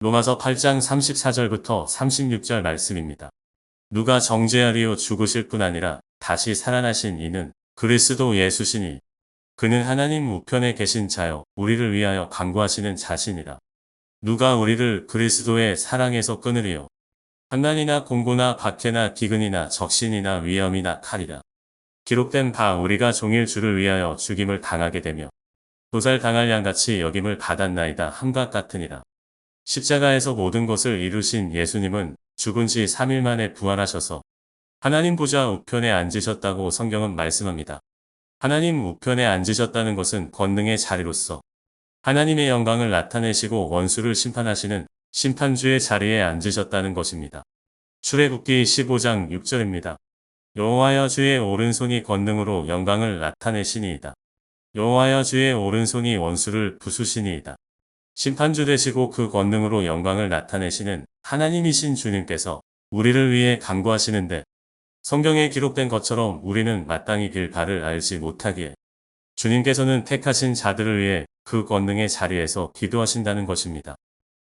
로마서 8장 34절부터 36절 말씀입니다. 누가 정죄하리요 죽으실 뿐 아니라 다시 살아나신 이는 그리스도 예수시니 그는 하나님 우편에 계신 자요 우리를 위하여 간구하시는 자시니라. 누가 우리를 그리스도의 사랑에서 끊으리요. 환난이나 공고나 박해나 기근이나 적신이나 위험이나 칼이라. 기록된 바 우리가 종일 주를 위하여 죽임을 당하게 되며 도살당할 양같이 여김을 받았나이다 함과 같으니라. 십자가에서 모든 것을 이루신 예수님은 죽은 지 3일 만에 부활하셔서 하나님 보좌 우편에 앉으셨다고 성경은 말씀합니다. 하나님 우편에 앉으셨다는 것은 권능의 자리로서 하나님의 영광을 나타내시고 원수를 심판하시는 심판주의 자리에 앉으셨다는 것입니다. 출애굽기 15장 6절입니다. 여호와여 주의 오른손이 권능으로 영광을 나타내시니이다. 여호와여 주의 오른손이 원수를 부수시니이다. 심판주 되시고 그 권능으로 영광을 나타내시는 하나님이신 주님께서 우리를 위해 간구하시는데 성경에 기록된 것처럼 우리는 마땅히 빌 바를 알지 못하기에 주님께서는 택하신 자들을 위해 그 권능의 자리에서 기도하신다는 것입니다.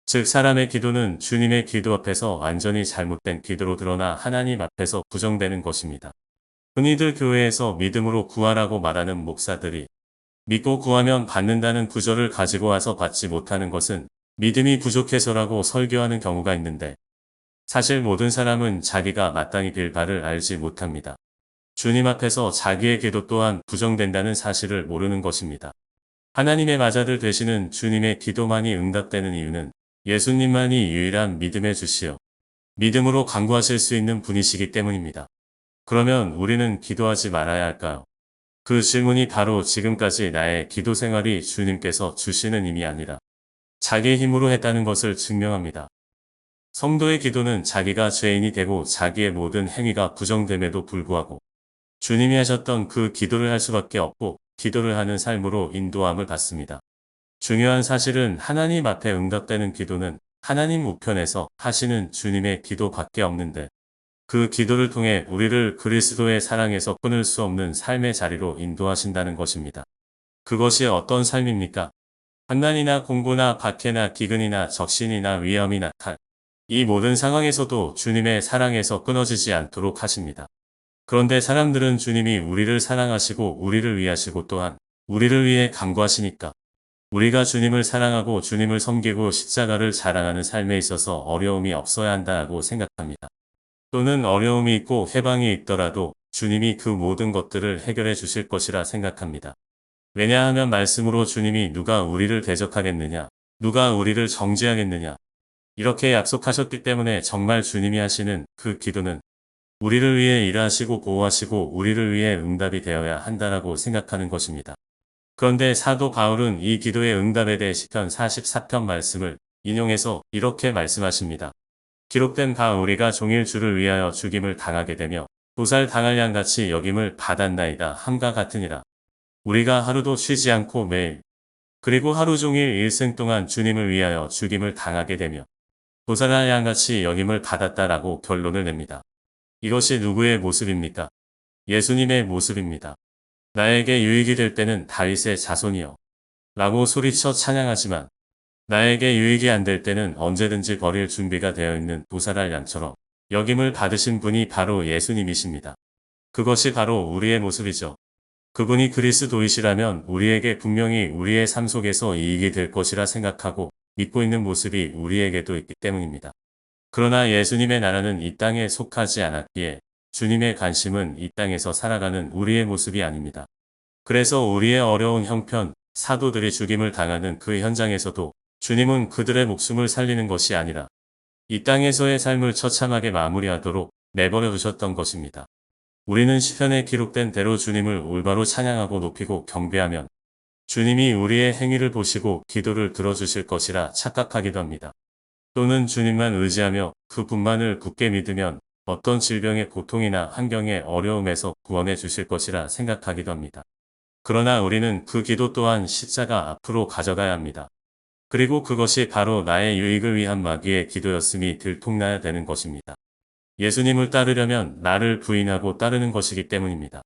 즉 사람의 기도는 주님의 기도 앞에서 완전히 잘못된 기도로 드러나 하나님 앞에서 부정되는 것입니다. 흔히들 교회에서 믿음으로 구하라고 말하는 목사들이 믿고 구하면 받는다는 구절을 가지고 와서 받지 못하는 것은 믿음이 부족해서라고 설교하는 경우가 있는데 사실 모든 사람은 자기가 마땅히 빌 바를 알지 못합니다. 주님 앞에서 자기의 기도 또한 부정된다는 사실을 모르는 것입니다. 하나님의 마자들 되시는 주님의 기도만이 응답되는 이유는 예수님만이 유일한 믿음의 주시요 믿음으로 간구하실 수 있는 분이시기 때문입니다. 그러면 우리는 기도하지 말아야 할까요? 그 질문이 바로 지금까지 나의 기도 생활이 주님께서 주시는 힘이 아니라 자기의 힘으로 했다는 것을 증명합니다. 성도의 기도는 자기가 죄인이 되고 자기의 모든 행위가 부정됨에도 불구하고 주님이 하셨던 그 기도를 할 수밖에 없고 기도를 하는 삶으로 인도함을 받습니다. 중요한 사실은 하나님 앞에 응답되는 기도는 하나님 우편에서 하시는 주님의 기도밖에 없는데 그 기도를 통해 우리를 그리스도의 사랑에서 끊을 수 없는 삶의 자리로 인도하신다는 것입니다. 그것이 어떤 삶입니까? 환난이나 공고나 박해나 기근이나 적신이나 위험이나 칼. 이 모든 상황에서도 주님의 사랑에서 끊어지지 않도록 하십니다. 그런데 사람들은 주님이 우리를 사랑하시고 우리를 위하시고 또한 우리를 위해 간구하시니까 우리가 주님을 사랑하고 주님을 섬기고 십자가를 자랑하는 삶에 있어서 어려움이 없어야 한다고 생각합니다. 또는 어려움이 있고 해방이 있더라도 주님이 그 모든 것들을 해결해 주실 것이라 생각합니다. 왜냐하면 말씀으로 주님이 누가 우리를 대적하겠느냐, 누가 우리를 정죄하겠느냐 이렇게 약속하셨기 때문에 정말 주님이 하시는 그 기도는 우리를 위해 일하시고 보호하시고 우리를 위해 응답이 되어야 한다라고 생각하는 것입니다. 그런데 사도 바울은 이 기도의 응답에 대해 시편 44편 말씀을 인용해서 이렇게 말씀하십니다. 기록된 바 우리가 종일 주를 위하여 죽임을 당하게 되며 도살당할 양같이 여김을 받았나이다 함과 같으니라. 우리가 하루도 쉬지 않고 매일 그리고 하루 종일 일생 동안 주님을 위하여 죽임을 당하게 되며 도살할 양같이 여김을 받았다라고 결론을 냅니다. 이것이 누구의 모습입니까? 예수님의 모습입니다. 나에게 유익이 될 때는 다윗의 자손이여 라고 소리쳐 찬양하지만 나에게 유익이 안 될 때는 언제든지 버릴 준비가 되어 있는 도살할 양처럼 여김을 받으신 분이 바로 예수님이십니다. 그것이 바로 우리의 모습이죠. 그분이 그리스도이시라면 우리에게 분명히 우리의 삶 속에서 이익이 될 것이라 생각하고 믿고 있는 모습이 우리에게도 있기 때문입니다. 그러나 예수님의 나라는 이 땅에 속하지 않았기에 주님의 관심은 이 땅에서 살아가는 우리의 모습이 아닙니다. 그래서 우리의 어려운 형편, 사도들이 죽임을 당하는 그 현장에서도 주님은 그들의 목숨을 살리는 것이 아니라 이 땅에서의 삶을 처참하게 마무리하도록 내버려 두셨던 것입니다. 우리는 시편에 기록된 대로 주님을 올바로 찬양하고 높이고 경배하면 주님이 우리의 행위를 보시고 기도를 들어주실 것이라 착각하기도 합니다. 또는 주님만 의지하며 그분만을 굳게 믿으면 어떤 질병의 고통이나 환경의 어려움에서 구원해 주실 것이라 생각하기도 합니다. 그러나 우리는 그 기도 또한 십자가 앞으로 가져가야 합니다. 그리고 그것이 바로 나의 유익을 위한 마귀의 기도였음이 들통나야 되는 것입니다. 예수님을 따르려면 나를 부인하고 따르는 것이기 때문입니다.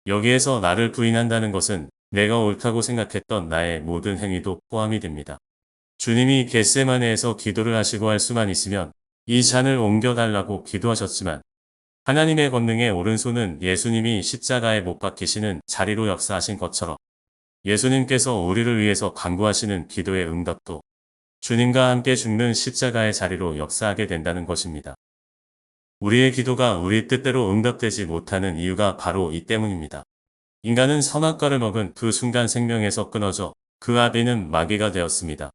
여기에서 나를 부인한다는 것은 내가 옳다고 생각했던 나의 모든 행위도 포함이 됩니다. 주님이 겟세마네에서 기도를 하시고 할 수만 있으면 이 잔을 옮겨달라고 기도하셨지만 하나님의 권능의 오른손은 예수님이 십자가에 못 박히시는 자리로 역사하신 것처럼 예수님께서 우리를 위해서 간구하시는 기도의 응답도 주님과 함께 죽는 십자가의 자리로 역사하게 된다는 것입니다. 우리의 기도가 우리 뜻대로 응답되지 못하는 이유가 바로 이 때문입니다. 인간은 선악과를 먹은 그 순간 생명에서 끊어져 그 아비는 마귀가 되었습니다.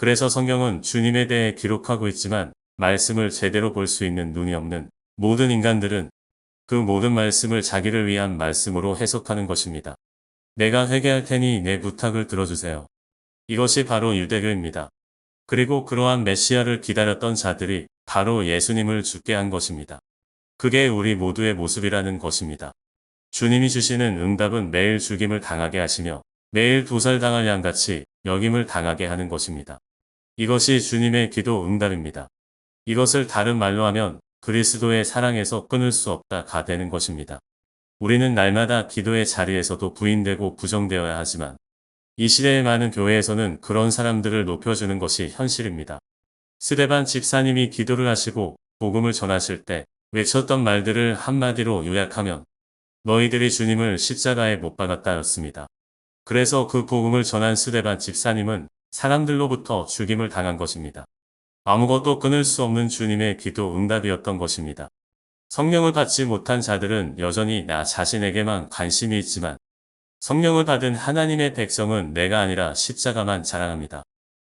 그래서 성경은 주님에 대해 기록하고 있지만 말씀을 제대로 볼 수 있는 눈이 없는 모든 인간들은 그 모든 말씀을 자기를 위한 말씀으로 해석하는 것입니다. 내가 회개할 테니 내 부탁을 들어주세요. 이것이 바로 유대교입니다. 그리고 그러한 메시아를 기다렸던 자들이 바로 예수님을 죽게 한 것입니다. 그게 우리 모두의 모습이라는 것입니다. 주님이 주시는 응답은 매일 죽임을 당하게 하시며 매일 도살당할 양같이 역임을 당하게 하는 것입니다. 이것이 주님의 기도 응답입니다. 이것을 다른 말로 하면 그리스도의 사랑에서 끊을 수 없다가 되는 것입니다. 우리는 날마다 기도의 자리에서도 부인되고 부정되어야 하지만 이 시대의 많은 교회에서는 그런 사람들을 높여주는 것이 현실입니다. 스데반 집사님이 기도를 하시고 복음을 전하실 때 외쳤던 말들을 한마디로 요약하면 너희들이 주님을 십자가에 못 박았다였습니다. 그래서 그 복음을 전한 스데반 집사님은 사람들로부터 죽임을 당한 것입니다. 아무것도 끊을 수 없는 주님의 기도 응답이었던 것입니다. 성령을 받지 못한 자들은 여전히 나 자신에게만 관심이 있지만 성령을 받은 하나님의 백성은 내가 아니라 십자가만 자랑합니다.